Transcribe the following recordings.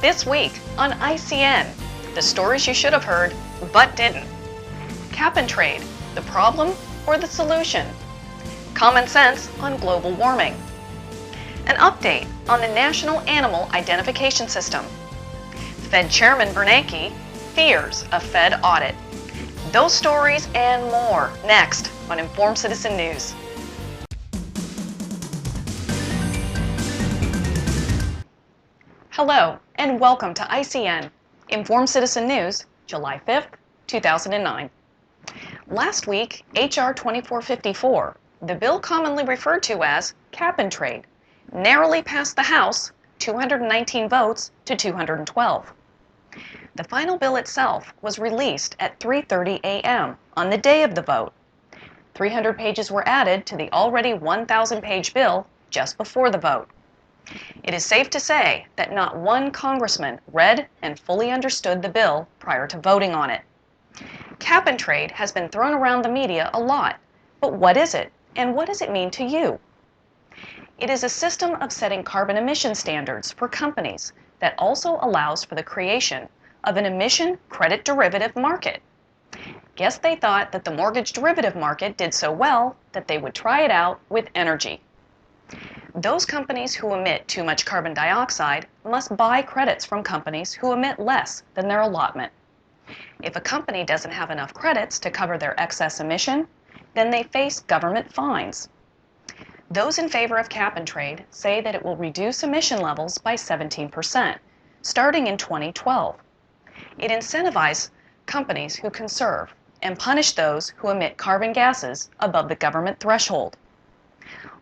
This week on ICN, the stories you should have heard but didn't. Cap and trade, the problem or the solution? Common sense on global warming. An update on the National Animal Identification System. Fed Chairman Bernanke fears a Fed audit. Those stories and more next on Informed Citizen News. Hello and welcome to ICN, Informed Citizen News, July 5th, 2009. Last week, H.R. 2454, the bill commonly referred to as cap and trade, narrowly passed the House, 219 votes to 212. The final bill itself was released at 3:30 a.m. on the day of the vote. 300 pages were added to the already 1,000-page bill just before the vote. It is safe to say that not one congressman read and fully understood the bill prior to voting on it. Cap and trade has been thrown around the media a lot, but what is it, and what does it mean to you? It is a system of setting carbon emission standards for companies that also allows for the creation of an emission credit derivative market. Guess they thought that the mortgage derivative market did so well that they would try it out with energy. Those companies who emit too much carbon dioxide must buy credits from companies who emit less than their allotment. If a company doesn't have enough credits to cover their excess emission, then they face government fines. Those in favor of cap and trade say that it will reduce emission levels by 17%, starting in 2012. It incentivizes companies who conserve and punish those who emit carbon gases above the government threshold.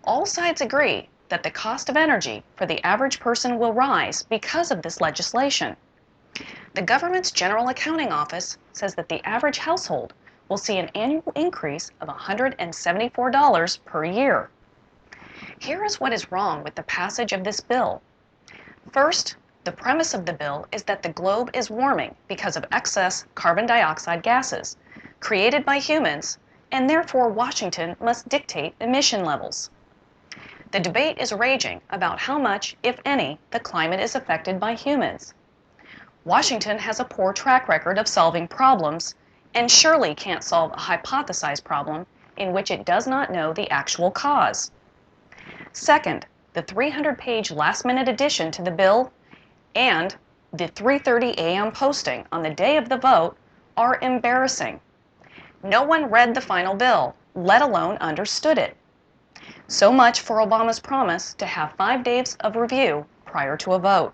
All sides agree that the cost of energy for the average person will rise because of this legislation. The government's General Accounting Office says that the average household will see an annual increase of $174 per year. Here is what is wrong with the passage of this bill. First, the premise of the bill is that the globe is warming because of excess carbon dioxide gases created by humans, and therefore Washington must dictate emission levels. The debate is raging about how much, if any, the climate is affected by humans. Washington has a poor track record of solving problems and surely can't solve a hypothesized problem in which it does not know the actual cause. Second, the 300-page last-minute addition to the bill and the 3:30 a.m. posting on the day of the vote are embarrassing. No one read the final bill, let alone understood it. So much for Obama's promise to have 5 days of review prior to a vote.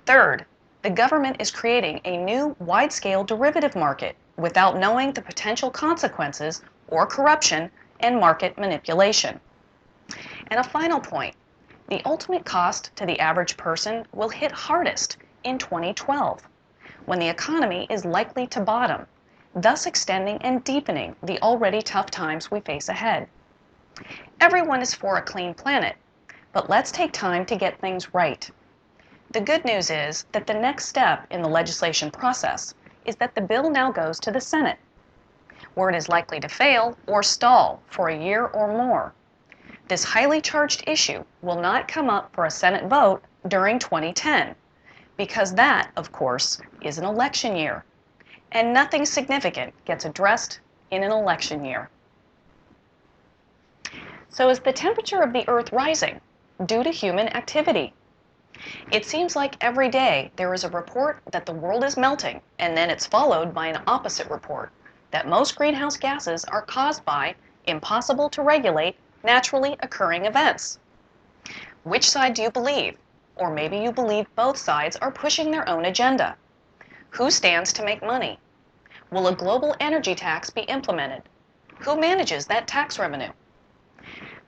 Third, the government is creating a new wide-scale derivative market without knowing the potential consequences or corruption and market manipulation. And a final point, the ultimate cost to the average person will hit hardest in 2012, when the economy is likely to bottom, thus extending and deepening the already tough times we face ahead. Everyone is for a clean planet, but let's take time to get things right. The good news is that the next step in the legislation process is that the bill now goes to the Senate, where it is likely to fail or stall for a year or more. This highly charged issue will not come up for a Senate vote during 2010, because that, of course, is an election year, and nothing significant gets addressed in an election year. So is the temperature of the Earth rising due to human activity? It seems like every day there is a report that the world is melting, and then it's followed by an opposite report that most greenhouse gases are caused by impossible to regulate naturally occurring events. Which side do you believe? Or maybe you believe both sides are pushing their own agenda. Who stands to make money? Will a global energy tax be implemented? Who manages that tax revenue?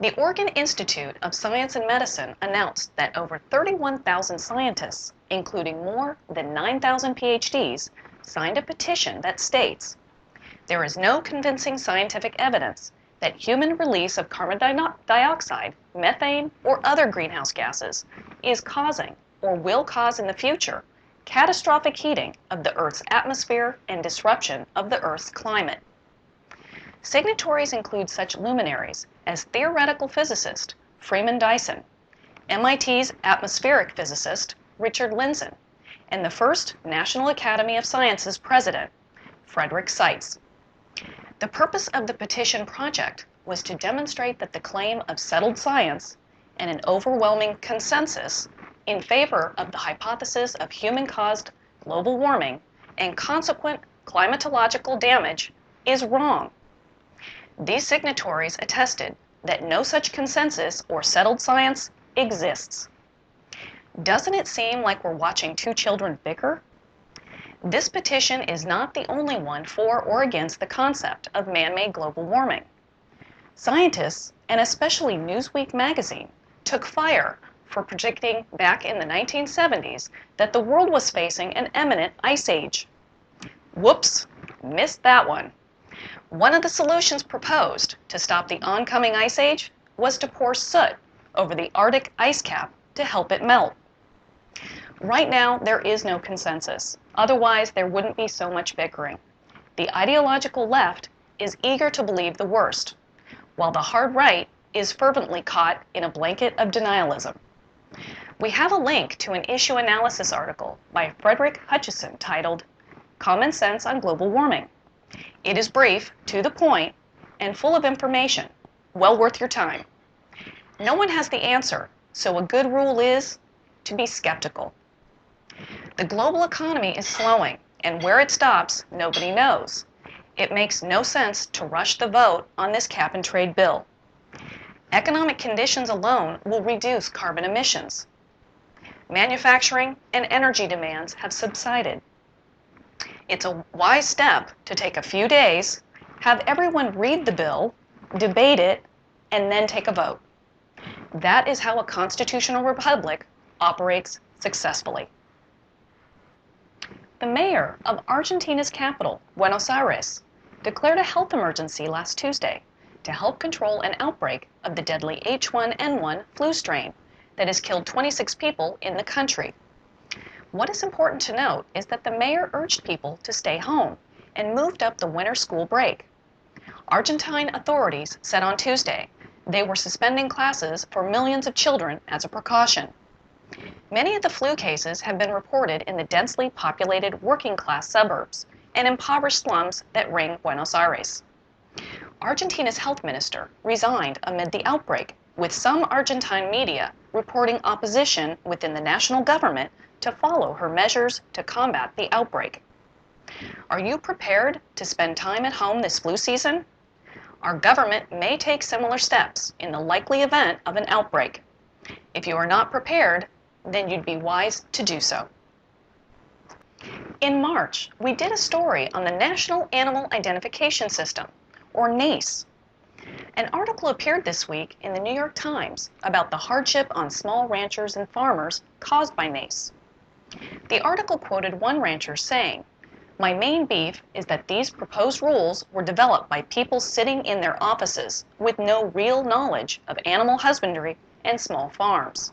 The Oregon Institute of Science and Medicine announced that over 31,000 scientists, including more than 9,000 PhDs, signed a petition that states, "There is no convincing scientific evidence that human release of carbon dioxide, methane, or other greenhouse gases is causing or will cause in the future catastrophic heating of the Earth's atmosphere and disruption of the Earth's climate." Signatories include such luminaries as theoretical physicist Freeman Dyson, MIT's atmospheric physicist Richard Lindzen, and the first National Academy of Sciences president, Frederick Seitz. The purpose of the petition project was to demonstrate that the claim of settled science and an overwhelming consensus in favor of the hypothesis of human-caused global warming and consequent climatological damage is wrong. These signatories attested that no such consensus or settled science exists. Doesn't it seem like we're watching two children bicker? This petition is not the only one for or against the concept of man-made global warming. Scientists, and especially Newsweek magazine, took fire for predicting back in the 1970s that the world was facing an imminent ice age. Whoops, missed that one. One of the solutions proposed to stop the oncoming ice age was to pour soot over the Arctic ice cap to help it melt. Right now, there is no consensus. Otherwise, there wouldn't be so much bickering. The ideological left is eager to believe the worst, while the hard right is fervently caught in a blanket of denialism. We have a link to an issue analysis article by Frederick Hutchison titled Common Sense on Global Warming. It is brief, to the point, and full of information, well worth your time. No one has the answer, so a good rule is to be skeptical. The global economy is slowing, and where it stops, nobody knows. It makes no sense to rush the vote on this cap-and-trade bill. Economic conditions alone will reduce carbon emissions. Manufacturing and energy demands have subsided. It's a wise step to take a few days, have everyone read the bill, debate it, and then take a vote. That is how a constitutional republic operates successfully. The mayor of Argentina's capital, Buenos Aires, declared a health emergency last Tuesday to help control an outbreak of the deadly H1N1 flu strain that has killed 26 people in the country. What is important to note is that the mayor urged people to stay home and moved up the winter school break. Argentine authorities said on Tuesday they were suspending classes for millions of children as a precaution. Many of the flu cases have been reported in the densely populated working-class suburbs and impoverished slums that ring Buenos Aires. Argentina's health minister resigned amid the outbreak, with some Argentine media reporting opposition within the national government to follow her measures to combat the outbreak. Are you prepared to spend time at home this flu season? Our government may take similar steps in the likely event of an outbreak. If you are not prepared, then you'd be wise to do so. In March, we did a story on the National Animal Identification System, or NACE. An article appeared this week in the New York Times about the hardship on small ranchers and farmers caused by NACE. The article quoted one rancher saying, "My main beef is that these proposed rules were developed by people sitting in their offices with no real knowledge of animal husbandry and small farms.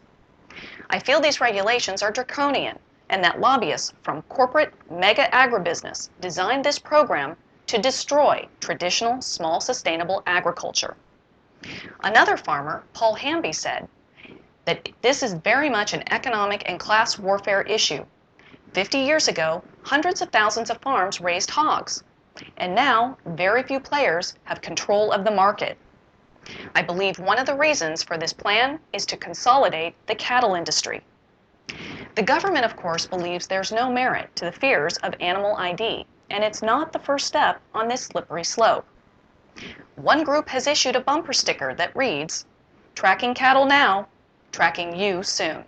I feel these regulations are draconian and that lobbyists from corporate mega agribusiness designed this program to destroy traditional small sustainable agriculture." Another farmer, Paul Hamby, said that this is very much an economic and class warfare issue. 50 years ago, hundreds of thousands of farms raised hogs, and now very few players have control of the market. I believe one of the reasons for this plan is to consolidate the cattle industry. The government, of course, believes there's no merit to the fears of animal ID, and it's not the first step on this slippery slope. One group has issued a bumper sticker that reads, "Tracking cattle now, tracking you soon."